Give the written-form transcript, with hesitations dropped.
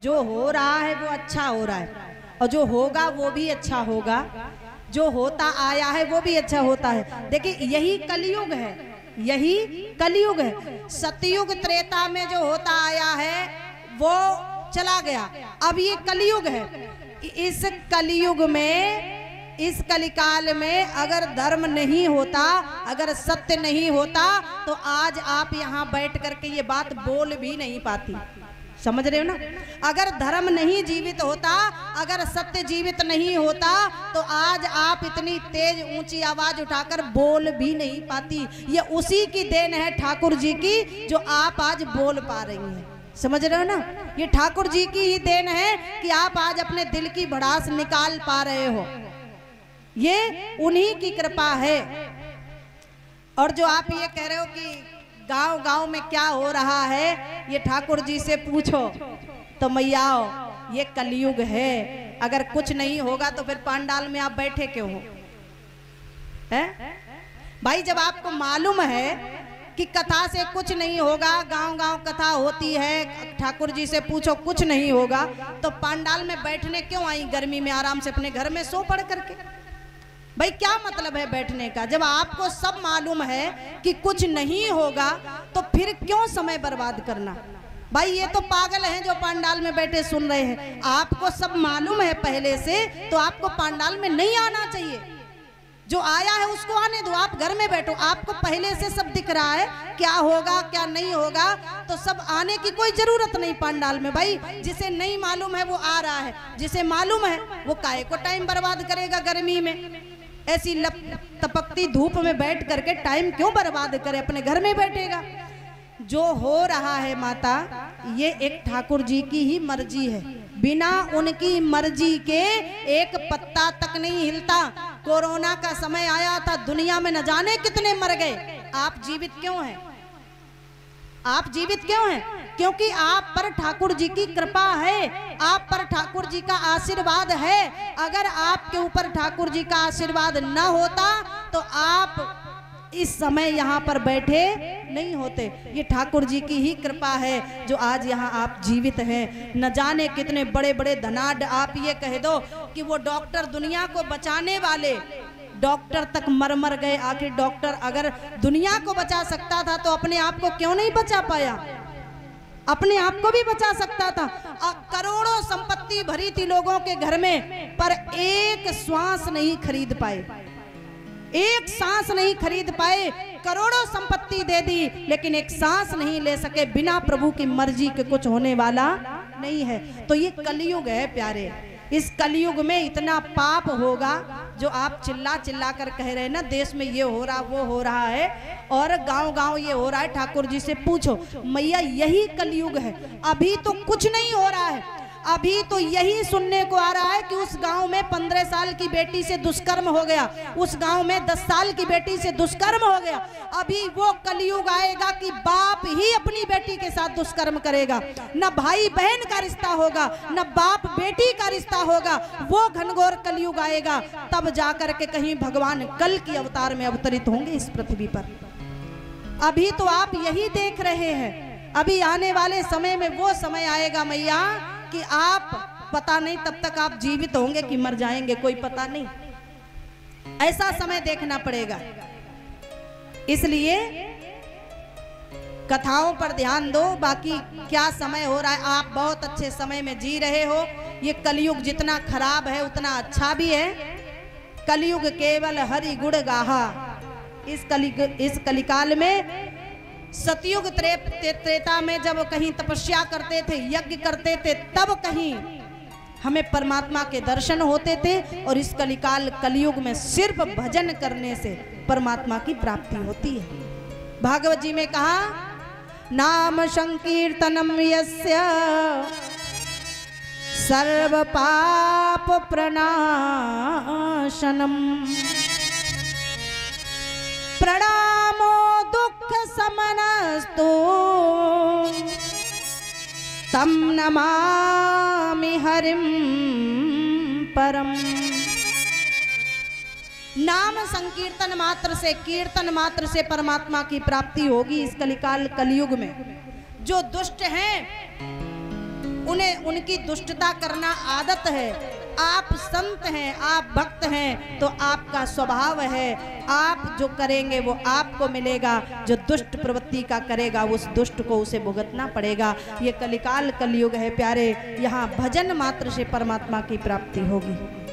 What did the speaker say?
जो हो रहा है वो अच्छा हो रहा है, और जो होगा वो भी अच्छा होगा, जो होता आया है वो भी अच्छा होता है। देखिए यही कलयुग है, यही कलयुग है। सतयुग त्रेता में जो होता आया है वो चला गया, अब ये कलयुग है। इस कलयुग में, इस कलिकाल में अगर धर्म नहीं होता, अगर सत्य नहीं होता, तो आज आप यहाँ बैठ करके ये बात बोल भी नहीं पाती। समझ रहे हो ना? अगर धर्म नहीं जीवित होता, अगर सत्य जीवित नहीं होता, तो आज आप इतनी तेज ऊंची आवाज उठाकर बोल भी नहीं पाती। ये उसी की देन है ठाकुर जी की, जो आप आज बोल पा रही हैं। समझ रहे हो ना? ये ठाकुर जी की ही देन है कि आप आज अपने दिल की भड़ास निकाल पा रहे हो, ये उन्हीं की कृपा है। और जो आप ये कह रहे हो कि गांव गांव में क्या हो रहा है, ये ठाकुर जी से पूछो, तो मैयाओ ये कलयुग है। अगर कुछ नहीं होगा तो फिर पंडाल में आप बैठे क्यों हो? हैं भाई, जब आपको मालूम है कि कथा से कुछ नहीं होगा, गांव गांव कथा होती है, ठाकुर जी से पूछो कुछ नहीं होगा, तो पंडाल में बैठने क्यों आई? गर्मी में आराम से अपने घर में सो पड़ करके। भाई क्या मतलब है बैठने का? जब आपको सब मालूम है कि कुछ नहीं होगा, तो फिर क्यों समय बर्बाद करना? भाई ये तो पागल हैं जो पंडाल में बैठे सुन रहे हैं। आपको सब मालूम है पहले से, तो आपको पंडाल में नहीं आना चाहिए। जो आया है उसको आने दो, आप घर में बैठो। आपको पहले से सब दिख रहा है, क्या होगा क्या नहीं होगा, तो सब आने की कोई जरूरत नहीं पंडाल में। भाई जिसे नहीं मालूम है वो आ रहा है, जिसे मालूम है वो काहे को टाइम बर्बाद करेगा गर्मी में? ऐसी तपकती धूप में बैठ करके टाइम क्यों बर्बाद करे, अपने घर में बैठेगा। जो हो रहा है माता, ये एक ठाकुर जी की ही मर्जी है। बिना उनकी मर्जी के एक पत्ता तक नहीं हिलता। कोरोना का समय आया था, दुनिया में न जाने कितने मर गए। आप जीवित क्यों हैं? आप जीवित क्यों हैं? क्योंकि आप पर ठाकुर जी की कृपा है, आप पर ठाकुर जी का आशीर्वाद है। अगर आपके ऊपर ठाकुर जी का आशीर्वाद न होता तो आप इस समय यहाँ पर बैठे नहीं होते। ये ठाकुर जी की ही कृपा है जो आज यहाँ आप जीवित हैं। न जाने कितने बड़े बड़े धनाढ्य, आप ये कह दो कि वो डॉक्टर, दुनिया को बचाने वाले डॉक्टर तक मर मर गए। आखिर डॉक्टर अगर दुनिया को बचा सकता था तो अपने आप को क्यों नहीं बचा पाया? अपने आप को भी बचा सकता था। करोड़ों संपत्ति भरी थी लोगों के घर में, पर एक श्वास नहीं खरीद पाए, एक सांस नहीं खरीद पाए। करोड़ों संपत्ति दे दी, लेकिन एक सांस नहीं ले सके। बिना प्रभु की मर्जी के कुछ होने वाला नहीं है। तो ये कलयुग है प्यारे। इस कलयुग में इतना पाप होगा जो आप चिल्ला चिल्ला कर कह रहे हैं ना, देश में ये हो रहा वो हो रहा है और गांव गांव ये हो रहा है। ठाकुर जी से पूछो मैया, यही कलयुग है। अभी तो कुछ नहीं हो रहा है, अभी तो यही सुनने को आ रहा है कि उस गांव में 15 साल की बेटी से दुष्कर्म हो गया, उस गांव में 10 साल की बेटी से दुष्कर्म हो गया। अभी वो कलयुग आएगा कि बाप ही अपनी बेटी के साथ दुष्कर्म करेगा। न भाई बहन का रिश्ता होगा, न बाप बेटी का रिश्ता होगा। वो घनघोर कलयुग आएगा, तब जाकर के कहीं भगवान कल की अवतार में अवतरित होंगे इस पृथ्वी पर। अभी तो आप यही देख रहे हैं। अभी आने वाले समय में वो समय आएगा मैया कि आप पता नहीं तब तक आप जीवित होंगे कि मर जाएंगे, कोई पता नहीं। ऐसा समय देखना पड़ेगा। इसलिए कथाओं पर ध्यान दो। बाकी क्या समय हो रहा है, आप बहुत अच्छे समय में जी रहे हो। ये कलयुग जितना खराब है उतना अच्छा भी है। कलयुग केवल हरि गुण गाहा। इस कलिकाल में सतयुग त्रेता में जब कहीं तपस्या करते थे, यज्ञ करते थे, तब कहीं हमें परमात्मा के दर्शन होते थे। और इस कलिकाल कलयुग में सिर्फ भजन करने से परमात्मा की प्राप्ति होती है। भागवत जी में कहा, नाम संकीर्तनम यस्य सर्व पाप प्रणाशनम प्रणामो दुख समनस्तु तम नमामि हरिम परम। नाम संकीर्तन मात्र से, कीर्तन मात्र से परमात्मा की प्राप्ति होगी इस कलिकाल कलयुग में। जो दुष्ट हैं उन्हें उनकी दुष्टता करना आदत है। आप संत हैं, आप भक्त हैं, तो आपका स्वभाव है, आप जो करेंगे वो आपको मिलेगा। जो दुष्ट प्रवृत्ति का करेगा उस दुष्ट को उसे भुगतना पड़ेगा। ये कलिकाल कलयुग है प्यारे, यहाँ भजन मात्र से परमात्मा की प्राप्ति होगी।